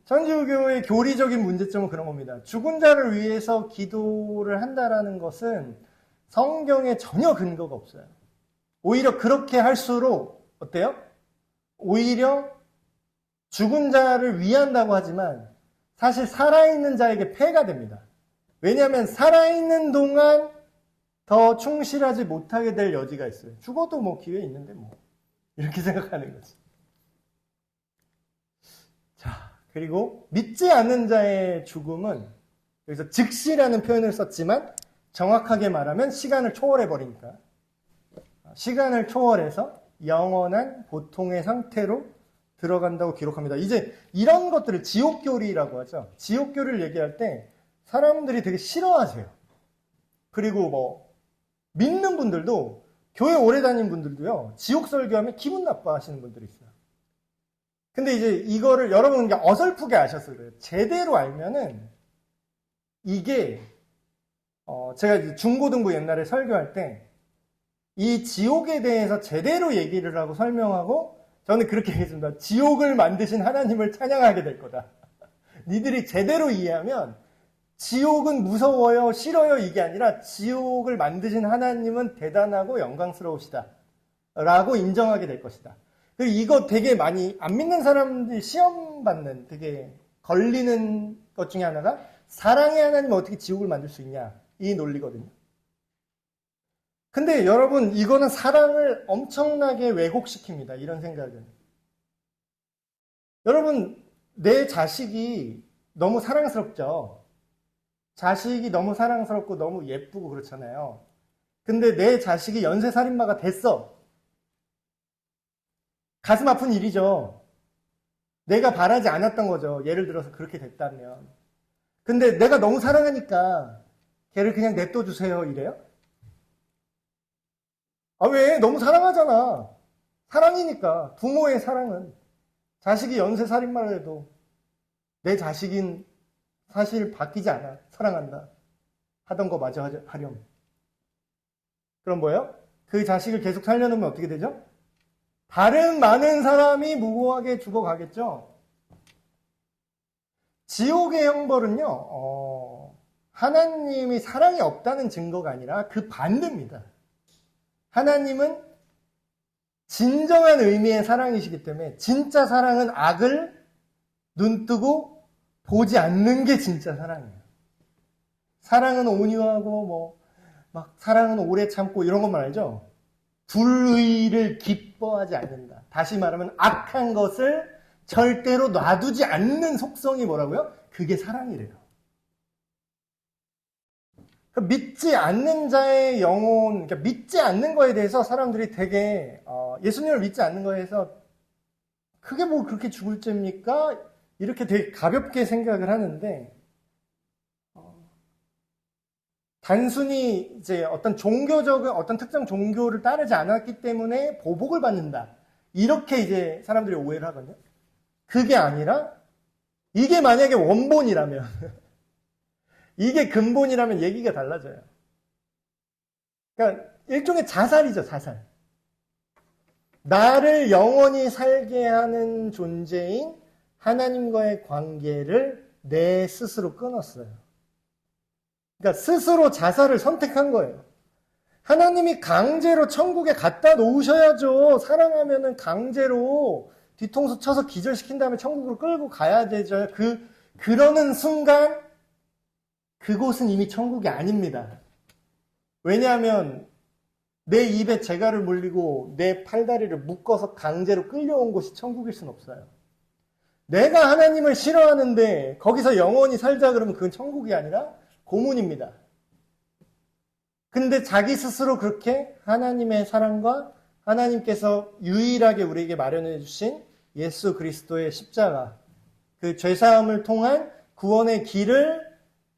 A: 천주교의 교리적인 문제점은 그런 겁니다. 죽은 자를 위해서 기도를 한다라는 것은 성경에 전혀 근거가 없어요. 오히려 그렇게 할수록 어때요? 오히려 죽은 자를 위한다고 하지만 사실 살아있는 자에게 폐가 됩니다. 왜냐하면 살아있는 동안 더 충실하지 못하게 될 여지가 있어요. 죽어도 뭐 기회 있는데 뭐 이렇게 생각하는 거지. 자, 그리고 믿지 않는 자의 죽음은 여기서 즉시라는 표현을 썼지만 정확하게 말하면 시간을 초월해버리니까, 시간을 초월해서 영원한 보통의 상태로 들어간다고 기록합니다. 이제 이런 것들을 지옥교리라고 하죠. 지옥교리를 얘기할 때 사람들이 되게 싫어하세요. 그리고 뭐 믿는 분들도, 교회 오래 다닌 분들도요, 지옥 설교하면 기분 나빠하시는 분들이 있어요. 근데 이제 이거를 여러분 어설프게 아셔서 그래요. 제대로 알면은 이게 제가 이제 중고등부 옛날에 설교할 때 이 지옥에 대해서 제대로 얘기를 하고 설명하고, 저는 그렇게 얘기했습니다. 지옥을 만드신 하나님을 찬양하게 될 거다. 니들이 제대로 이해하면 지옥은 무서워요, 싫어요, 이게 아니라 지옥을 만드신 하나님은 대단하고 영광스러우시다 라고 인정하게 될 것이다. 그리고 이거 되게 많이 안 믿는 사람들이 시험 받는, 되게 걸리는 것 중에 하나가 사랑의 하나님은 어떻게 지옥을 만들 수 있냐, 이 논리거든요. 근데 여러분, 이거는 사랑을 엄청나게 왜곡시킵니다. 이런 생각은. 여러분, 내 자식이 너무 사랑스럽죠. 자식이 너무 사랑스럽고 너무 예쁘고 그렇잖아요. 근데 내 자식이 연쇄살인마가 됐어. 가슴 아픈 일이죠. 내가 바라지 않았던 거죠. 예를 들어서 그렇게 됐다면. 근데 내가 너무 사랑하니까 걔를 그냥 냅둬주세요 이래요? 아, 왜? 너무 사랑하잖아. 사랑이니까. 부모의 사랑은. 자식이 연쇄살인마를 해도 내 자식인 사실 바뀌지 않아. 사랑한다. 하던 거 마저 하렴. 그럼 뭐예요? 그 자식을 계속 살려놓으면 어떻게 되죠? 다른 많은 사람이 무고하게 죽어가겠죠? 지옥의 형벌은요, 하나님이 사랑이 없다는 증거가 아니라 그 반대입니다. 하나님은 진정한 의미의 사랑이시기 때문에 진짜 사랑은 악을 눈뜨고 보지 않는 게 진짜 사랑이에요. 사랑은 온유하고 막 사랑은 오래 참고 이런 것만 알죠? 불의를 기뻐하지 않는다. 다시 말하면 악한 것을 절대로 놔두지 않는 속성이 뭐라고요? 그게 사랑이래요. 믿지 않는 자의 영혼, 그러니까 믿지 않는 거에 대해서 사람들이 되게 예수님을 믿지 않는 거에 대해서 그게 뭐 그렇게 죽을 죄입니까? 이렇게 되게 가볍게 생각을 하는데 단순히 이제 어떤 종교적인 어떤 특정 종교를 따르지 않았기 때문에 보복을 받는다. 이렇게 이제 사람들이 오해를 하거든요. 그게 아니라 이게 만약에 원본이라면 이게 근본이라면 얘기가 달라져요. 그러니까 일종의 자살이죠, 자살. 나를 영원히 살게 하는 존재인 하나님과의 관계를 내 스스로 끊었어요. 그러니까 스스로 자살을 선택한 거예요. 하나님이 강제로 천국에 갖다 놓으셔야죠. 사랑하면은 강제로 뒤통수 쳐서 기절시킨 다음에 천국으로 끌고 가야 되죠. 그러는 순간 그곳은 이미 천국이 아닙니다. 왜냐하면 내 입에 재갈을 물리고 내 팔다리를 묶어서 강제로 끌려온 곳이 천국일 순 없어요. 내가 하나님을 싫어하는데 거기서 영원히 살자 그러면 그건 천국이 아니라 고문입니다. 근데 자기 스스로 그렇게 하나님의 사랑과 하나님께서 유일하게 우리에게 마련해 주신 예수 그리스도의 십자가, 그 죄사함을 통한 구원의 길을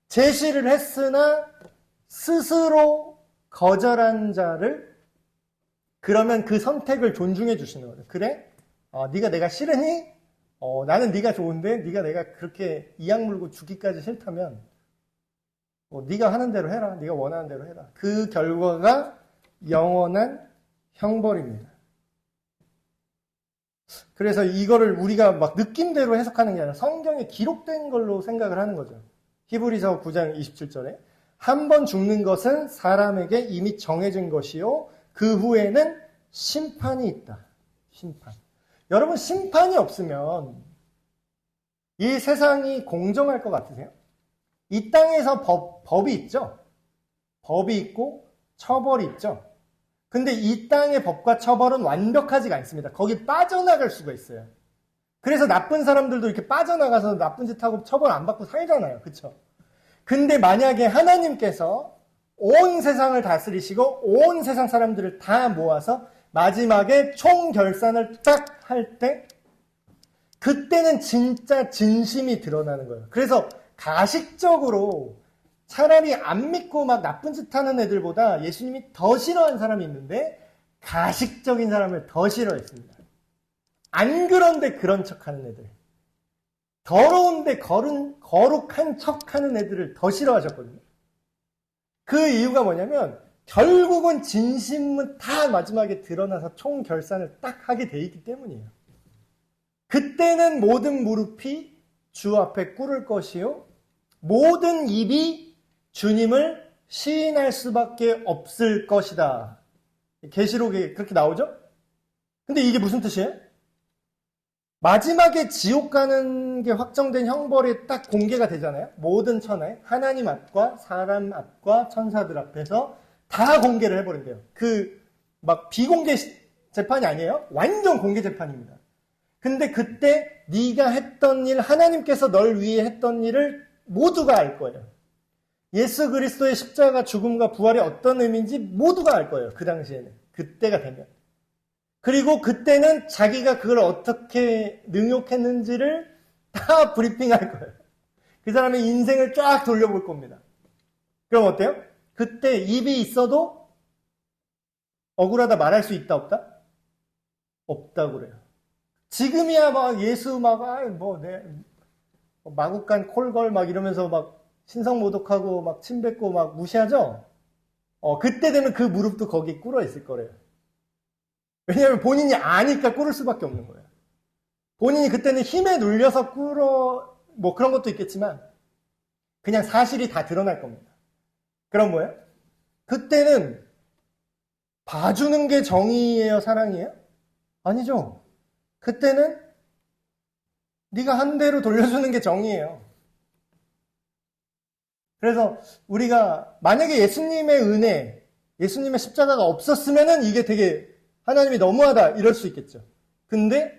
A: 제시를 했으나 스스로 거절한 자를 그러면 그 선택을 존중해 주시는 거예요. 그래? 네가 내가 싫으니? 나는 네가 좋은데 네가 내가 그렇게 이악 물고 죽기까지 싫다면 네가 하는 대로 해라. 네가 원하는 대로 해라. 그 결과가 영원한 형벌입니다. 그래서 이거를 우리가 막 느낌대로 해석하는 게 아니라 성경에 기록된 걸로 생각을 하는 거죠. 히브리서 9장 27절에 한 번 죽는 것은 사람에게 이미 정해진 것이요 그 후에는 심판이 있다. 심판. 여러분 심판이 없으면 이 세상이 공정할 것 같으세요? 이 땅에서 법이 있죠. 법이 있고 처벌이 있죠. 근데 이 땅의 법과 처벌은 완벽하지가 않습니다. 거기 빠져나갈 수가 있어요. 그래서 나쁜 사람들도 이렇게 빠져나가서 나쁜 짓 하고 처벌 안 받고 살잖아요. 그렇죠? 근데 만약에 하나님께서 온 세상을 다스리시고 온 세상 사람들을 다 모아서 마지막에 총결산을 딱 할 때 그때는 진짜 진심이 드러나는 거예요. 그래서 가식적으로 차라리 안 믿고 막 나쁜 짓 하는 애들보다 예수님이 더 싫어하는 사람이 있는데 가식적인 사람을 더 싫어했습니다. 안 그런데 그런 척 하는 애들. 더러운데 거룩한 척 하는 애들을 더 싫어하셨거든요. 그 이유가 뭐냐면 결국은 진심은 다 마지막에 드러나서 총결산을 딱 하게 돼 있기 때문이에요. 그때는 모든 무릎이 주 앞에 꿇을 것이요 모든 입이 주님을 시인할 수밖에 없을 것이다. 계시록에 그렇게 나오죠? 근데 이게 무슨 뜻이에요? 마지막에 지옥 가는 게 확정된 형벌이 딱 공개가 되잖아요. 모든 천하에 하나님 앞과 사람 앞과 천사들 앞에서 다 공개를 해버린대요. 그 막 비공개 재판이 아니에요. 완전 공개 재판입니다. 근데 그때 네가 했던 일, 하나님께서 널 위해 했던 일을 모두가 알 거예요. 예수 그리스도의 십자가 죽음과 부활이 어떤 의미인지 모두가 알 거예요. 그 당시에는. 그때가 되면. 그리고 그때는 자기가 그걸 어떻게 능욕했는지를 다 브리핑할 거예요. 그 사람의 인생을 쫙 돌려볼 겁니다. 그럼 어때요? 그때 입이 있어도 억울하다 말할 수 있다 없다? 없다고 그래요. 지금이야 막 예수 막 마국간 콜걸 막 이러면서 막 신성모독하고 막 침뱉고 막 무시하죠? 그때 되면 그 무릎도 거기 꿇어 있을 거래요. 왜냐하면 본인이 아니까 꿇을 수밖에 없는 거예요. 본인이 그때는 힘에 눌려서 꿇어 뭐 그런 것도 있겠지만 그냥 사실이 다 드러날 겁니다. 그럼 뭐예요? 그때는 봐주는 게 정의예요, 사랑이에요? 아니죠. 그때는 네가 한 대로 돌려주는 게 정의예요. 그래서 우리가 만약에 예수님의 은혜, 예수님의 십자가가 없었으면은 이게 되게 하나님이 너무하다 이럴 수 있겠죠. 근데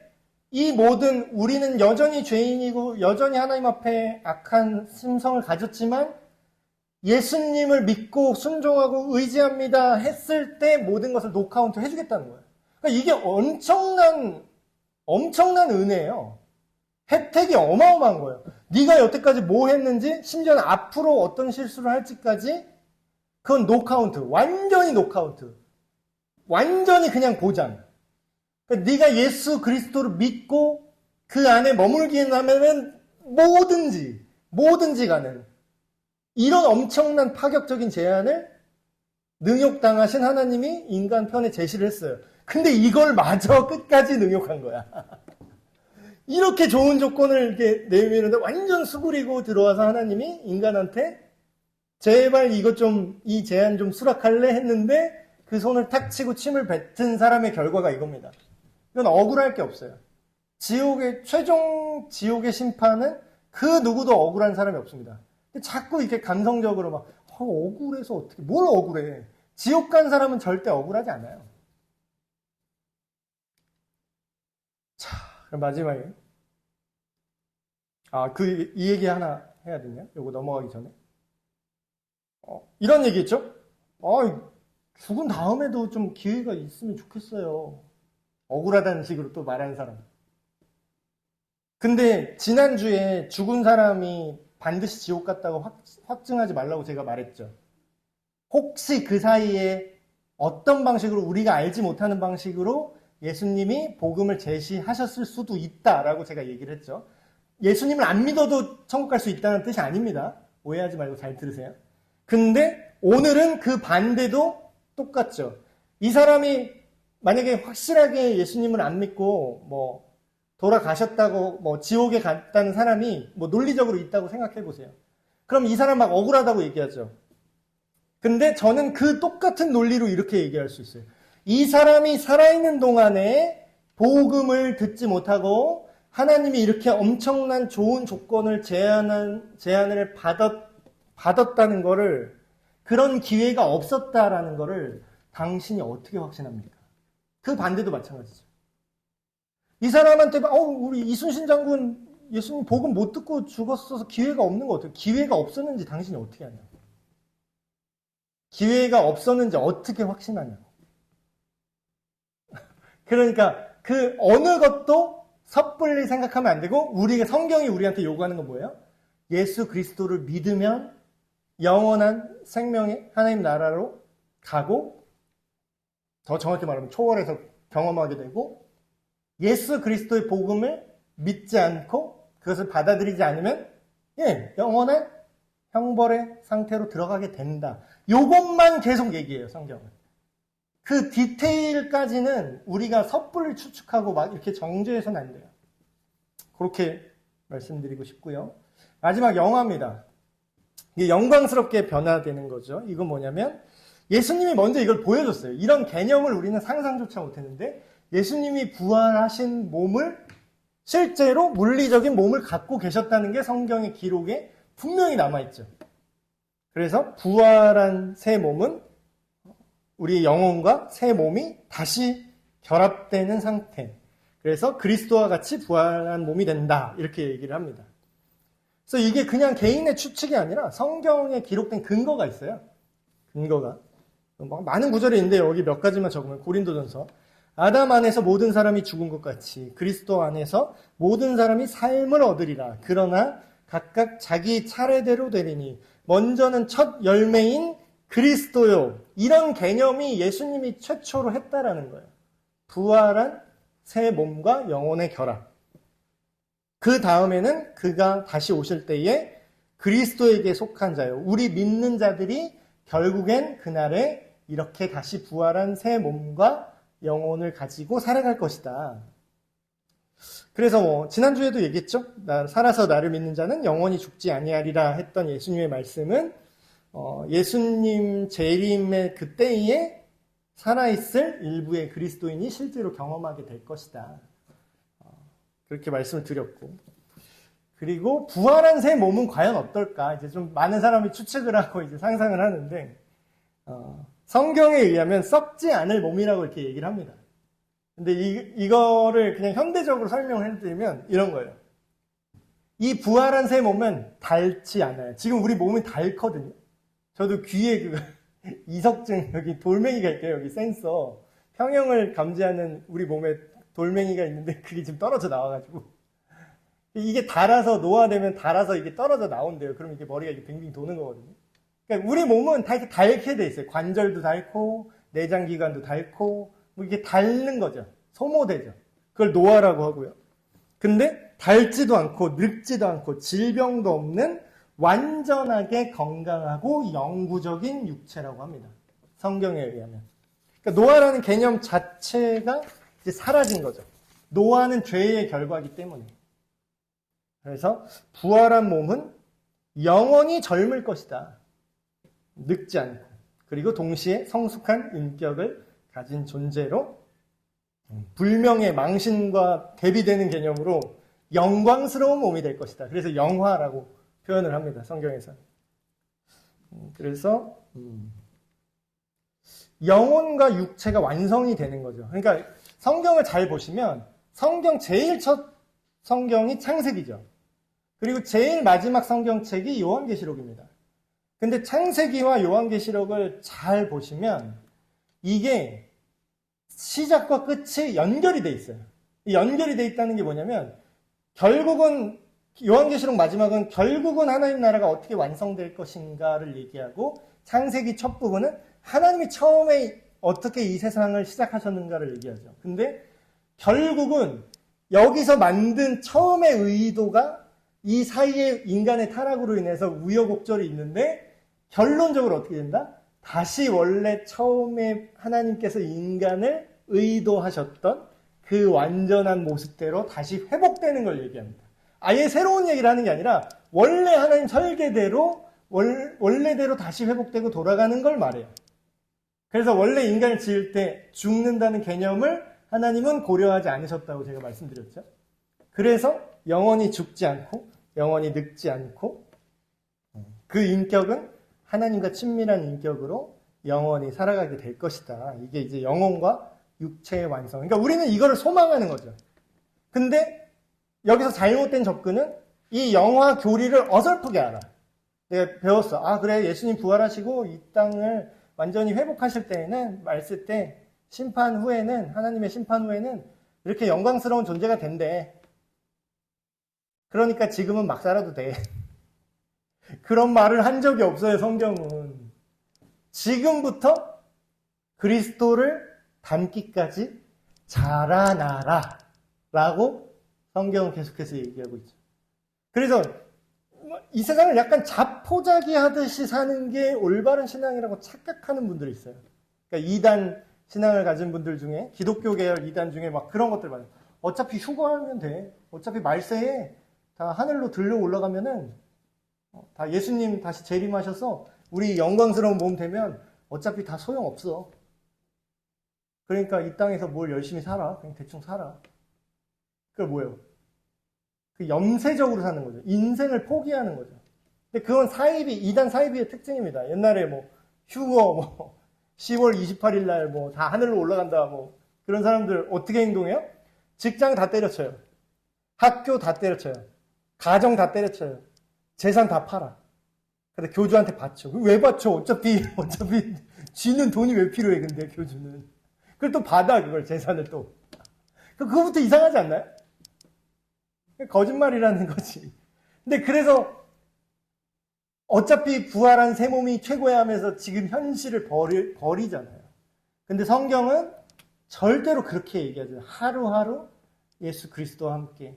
A: 이 모든 우리는 여전히 죄인이고 여전히 하나님 앞에 악한 심성을 가졌지만 예수님을 믿고 순종하고 의지합니다 했을 때 모든 것을 노카운트 해주겠다는 거예요. 그러니까 이게 엄청난 은혜예요. 혜택이 어마어마한 거예요. 네가 여태까지 뭐 했는지 심지어는 앞으로 어떤 실수를 할지까지 그건 노카운트. 완전히 노카운트. 완전히 그냥 보장. 그러니까 네가 예수 그리스도를 믿고 그 안에 머물기만 하면은 뭐든지 가는 이런 엄청난 파격적인 제안을 능욕당하신 하나님이 인간 편에 제시를 했어요. 근데 이걸 마저 끝까지 능욕한 거야. 이렇게 좋은 조건을 이렇게 내밀는데 완전 수그리고 들어와서 하나님이 인간한테 제발 이 제안 좀 수락할래 했는데 그 손을 탁 치고 침을 뱉은 사람의 결과가 이겁니다. 이건 억울할 게 없어요. 최종 지옥의 심판은 그 누구도 억울한 사람이 없습니다. 자꾸 이렇게 감성적으로 막 억울해서 어떻게 뭘 억울해. 지옥 간 사람은 절대 억울하지 않아요. 자, 그럼 마지막에 이 얘기 하나 해야 되냐? 요거 넘어가기 전에 이런 얘기 있죠? 죽은 다음에도 좀 기회가 있으면 좋겠어요. 억울하다는 식으로 또 말하는 사람. 근데 지난주에 죽은 사람이 반드시 지옥 갔다고 확증하지 말라고 제가 말했죠. 혹시 그 사이에 어떤 방식으로 우리가 알지 못하는 방식으로 예수님이 복음을 제시하셨을 수도 있다라고 제가 얘기를 했죠. 예수님을 안 믿어도 천국 갈 수 있다는 뜻이 아닙니다. 오해하지 말고 잘 들으세요. 근데 오늘은 그 반대도 똑같죠. 이 사람이 만약에 확실하게 예수님을 안 믿고 돌아가셨다고 지옥에 갔다는 사람이 논리적으로 있다고 생각해 보세요. 그럼 이 사람 막 억울하다고 얘기하죠. 근데 저는 그 똑같은 논리로 이렇게 얘기할 수 있어요. 이 사람이 살아있는 동안에 복음을 듣지 못하고 하나님이 이렇게 엄청난 좋은 조건을 제안을 받았다는 거를 그런 기회가 없었다라는 거를 당신이 어떻게 확신합니까? 그 반대도 마찬가지죠. 이 사람한테 우리 이순신 장군 예수님 복음 못 듣고 죽었어서 기회가 없는 거 어때요? 기회가 없었는지 당신이 어떻게 하냐고. 기회가 없었는지 어떻게 확신하냐고. 그러니까 그 어느 것도 섣불리 생각하면 안 되고 성경이 우리한테 요구하는 건 뭐예요? 예수 그리스도를 믿으면 영원한 생명의 하나님 나라로 가고 더 정확히 말하면 초월해서 경험하게 되고 예수 그리스도의 복음을 믿지 않고 그것을 받아들이지 않으면 영원한 형벌의 상태로 들어가게 된다. 요것만 계속 얘기해요, 성경은. 그 디테일까지는 우리가 섣불리 추측하고 막 이렇게 정죄해서는 안 돼요. 그렇게 말씀드리고 싶고요. 마지막 영화입니다. 이게 영광스럽게 변화되는 거죠. 이건 뭐냐면 예수님이 먼저 이걸 보여줬어요. 이런 개념을 우리는 상상조차 못했는데 예수님이 부활하신 몸을 실제로 물리적인 몸을 갖고 계셨다는 게 성경의 기록에 분명히 남아있죠. 그래서 부활한 새 몸은 우리 영혼과 새 몸이 다시 결합되는 상태. 그래서 그리스도와 같이 부활한 몸이 된다. 이렇게 얘기를 합니다. 그래서 이게 그냥 개인의 추측이 아니라 성경에 기록된 근거가 있어요. 근거가. 많은 구절이 있는데 여기 몇 가지만 적으면 고린도전서. 아담 안에서 모든 사람이 죽은 것 같이 그리스도 안에서 모든 사람이 삶을 얻으리라. 그러나 각각 자기 차례대로 되리니 먼저는 첫 열매인 그리스도요. 이런 개념이 예수님이 최초로 했다라는 거예요. 부활한 새 몸과 영혼의 결합. 그 다음에는 그가 다시 오실 때에 그리스도에게 속한 자요. 우리 믿는 자들이 결국엔 그날에 이렇게 다시 부활한 새 몸과 영혼을 가지고 살아갈 것이다. 그래서 지난주에도 얘기했죠. 살아서 나를 믿는 자는 영원히 죽지 아니하리라 했던 예수님의 말씀은 예수님 재림의 그때에 살아있을 일부의 그리스도인이 실제로 경험하게 될 것이다. 그렇게 말씀을 드렸고. 그리고 부활한 새 몸은 과연 어떨까? 이제 좀 많은 사람이 추측을 하고 이제 상상을 하는데, 성경에 의하면 썩지 않을 몸이라고 이렇게 얘기를 합니다. 근데 이거를 그냥 현대적으로 설명을 해드리면 이런 거예요. 이 부활한 새 몸은 닳지 않아요. 지금 우리 몸은 닳거든요. 저도 귀에 이석증, 여기 돌멩이가 있대요. 여기 센서. 평형을 감지하는 우리 몸에 돌멩이가 있는데 그게 지금 떨어져 나와가지고. 이게 닳아서 노화되면 닳아서 이게 떨어져 나온대요. 그럼 이게 머리가 이렇게 빙빙 도는 거거든요. 그러니까 우리 몸은 다 이렇게 닳게 돼 있어요. 관절도 닳고, 내장기관도 닳고, 뭐 이게 닳는 거죠. 소모되죠. 그걸 노화라고 하고요. 근데 닳지도 않고, 늙지도 않고, 질병도 없는 완전하게 건강하고 영구적인 육체라고 합니다. 성경에 의하면. 그러니까 노화라는 개념 자체가 이제 사라진 거죠. 노화는 죄의 결과이기 때문에. 그래서 부활한 몸은 영원히 젊을 것이다. 늙지 않고. 그리고 동시에 성숙한 인격을 가진 존재로 불명의 망신과 대비되는 개념으로 영광스러운 몸이 될 것이다. 그래서 영화라고 표현을 합니다. 성경에서. 그래서 영혼과 육체가 완성이 되는 거죠. 그러니까 성경을 잘 보시면 성경 제일 첫 성경이 창세기죠. 그리고 제일 마지막 성경책이 요한계시록입니다. 근데 창세기와 요한계시록을 잘 보시면 이게 시작과 끝이 연결이 돼 있어요. 이 연결이 돼 있다는 게 뭐냐면 결국은 요한계시록 마지막은 결국은 하나님 나라가 어떻게 완성될 것인가를 얘기하고 창세기 첫 부분은 하나님이 처음에 어떻게 이 세상을 시작하셨는가를 얘기하죠. 근데 결국은 여기서 만든 처음의 의도가 이 사이에 인간의 타락으로 인해서 우여곡절이 있는데 결론적으로 어떻게 된다? 다시 원래 처음에 하나님께서 인간을 의도하셨던 그 완전한 모습대로 다시 회복되는 걸 얘기합니다. 아예 새로운 얘기를 하는 게 아니라 원래 하나님 설계대로 원래대로 다시 회복되고 돌아가는 걸 말해요. 그래서 원래 인간을 지을 때 죽는다는 개념을 하나님은 고려하지 않으셨다고 제가 말씀드렸죠. 그래서 영원히 죽지 않고 영원히 늙지 않고 그 인격은 하나님과 친밀한 인격으로 영원히 살아가게 될 것이다. 이게 이제 영혼과 육체의 완성. 그러니까 우리는 이거를 소망하는 거죠. 근데 여기서 잘못된 접근은 이 영화 교리를 어설프게 알아. 내가 배웠어. 아 그래 예수님 부활하시고 이 땅을 완전히 회복하실 때에는 말씀 때 심판 후에는 하나님의 심판 후에는 이렇게 영광스러운 존재가 된대. 그러니까 지금은 막 살아도 돼. 그런 말을 한 적이 없어요. 성경은. 지금부터 그리스도를 닮기까지 자라나라 라고 성경은 계속해서 얘기하고 있죠. 그래서 이 세상을 약간 자포자기 하듯이 사는 게 올바른 신앙이라고 착각하는 분들이 있어요. 그러니까 이단 신앙을 가진 분들 중에 기독교 계열 이단 중에 막 그런 것들 많아요. 어차피 휴거하면 돼. 어차피 말세에 다 하늘로 들려 올라가면은 다 예수님 다시 재림하셔서 우리 영광스러운 몸 되면 어차피 다 소용없어. 그러니까 이 땅에서 뭘 열심히 살아. 그냥 대충 살아. 그게 뭐예요? 그 염세적으로 사는 거죠. 인생을 포기하는 거죠. 근데 그건 사이비, 이단 사이비의 특징입니다. 옛날에 뭐 휴거 10월 28일 날 다 하늘로 올라간다 그런 사람들 어떻게 행동해요? 직장 다 때려쳐요. 학교 다 때려쳐요. 가정 다 때려쳐요. 재산 다 팔아. 근데 교주한테 바쳐. 왜 바쳐? 어차피 쥐는 돈이 왜 필요해, 근데 교주는. 그걸 또 받아, 그걸, 재산을 또. 그거부터 이상하지 않나요? 거짓말이라는 거지. 근데 그래서 어차피 부활한 새 몸이 최고야 하면서 지금 현실을 버리잖아요. 근데 성경은 절대로 그렇게 얘기하죠. 하루하루 예수 그리스도와 함께.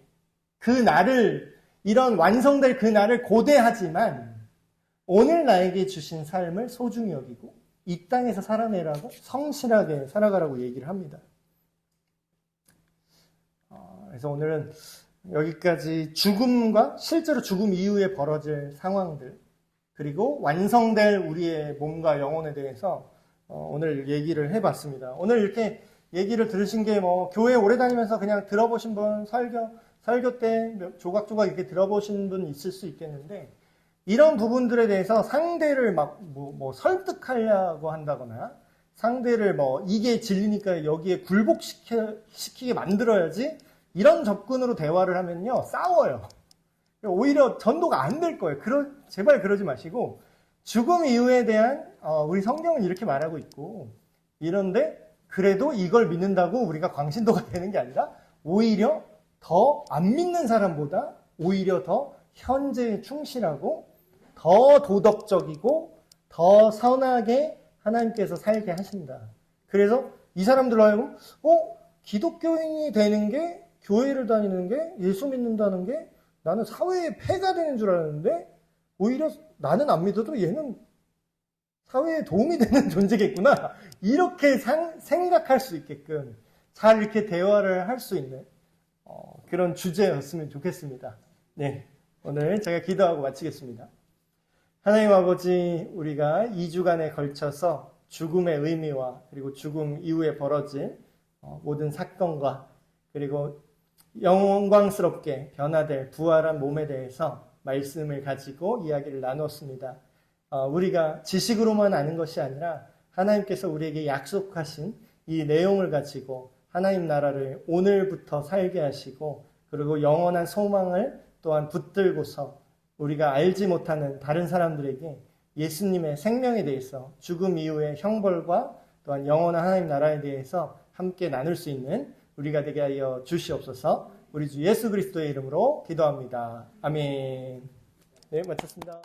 A: 그 날을, 이런 완성될 그 날을 고대하지만 오늘 나에게 주신 삶을 소중히 여기고 이 땅에서 살아내라고 성실하게 살아가라고 얘기를 합니다. 그래서 오늘은 여기까지 죽음과 실제로 죽음 이후에 벌어질 상황들 그리고 완성될 우리의 몸과 영혼에 대해서 오늘 얘기를 해봤습니다. 오늘 이렇게 얘기를 들으신 게 교회 오래 다니면서 그냥 들어보신 분, 설교 때 조각조각 이렇게 들어보신 분 있을 수 있겠는데 이런 부분들에 대해서 상대를 설득하려고 한다거나 상대를 이게 진리니까 여기에 굴복시키게 만들어야지 이런 접근으로 대화를 하면요 싸워요. 오히려 전도가 안 될 거예요. 제발 그러지 마시고 죽음 이후에 대한 우리 성경은 이렇게 말하고 있고 이런데 그래도 이걸 믿는다고 우리가 광신도가 되는 게 아니라 오히려 더 안 믿는 사람보다 오히려 더 현재에 충실하고 더 도덕적이고 더 선하게 하나님께서 살게 하신다. 그래서 이 사람들로 하여금 기독교인이 되는 게 교회를 다니는 게 예수 믿는다는 게 나는 사회에 폐가 되는 줄 알았는데 오히려 나는 안 믿어도 얘는 사회에 도움이 되는 존재겠구나. 이렇게 생각할 수 있게끔 잘 이렇게 대화를 할 수 있는 그런 주제였으면 좋겠습니다. 네, 오늘 제가 기도하고 마치겠습니다. 하나님 아버지, 우리가 2주간에 걸쳐서 죽음의 의미와 그리고 죽음 이후에 벌어질 모든 사건과 그리고 영광스럽게 변화될 부활한 몸에 대해서 말씀을 가지고 이야기를 나눴습니다. 우리가 지식으로만 아는 것이 아니라 하나님께서 우리에게 약속하신 이 내용을 가지고 하나님 나라를 오늘부터 살게 하시고 그리고 영원한 소망을 또한 붙들고서 우리가 알지 못하는 다른 사람들에게 예수님의 생명에 대해서 죽음 이후의 형벌과 또한 영원한 하나님 나라에 대해서 함께 나눌 수 있는 우리가 되게 하여 주시옵소서. 우리 주 예수 그리스도의 이름으로 기도합니다. 아멘. 네, 마쳤습니다.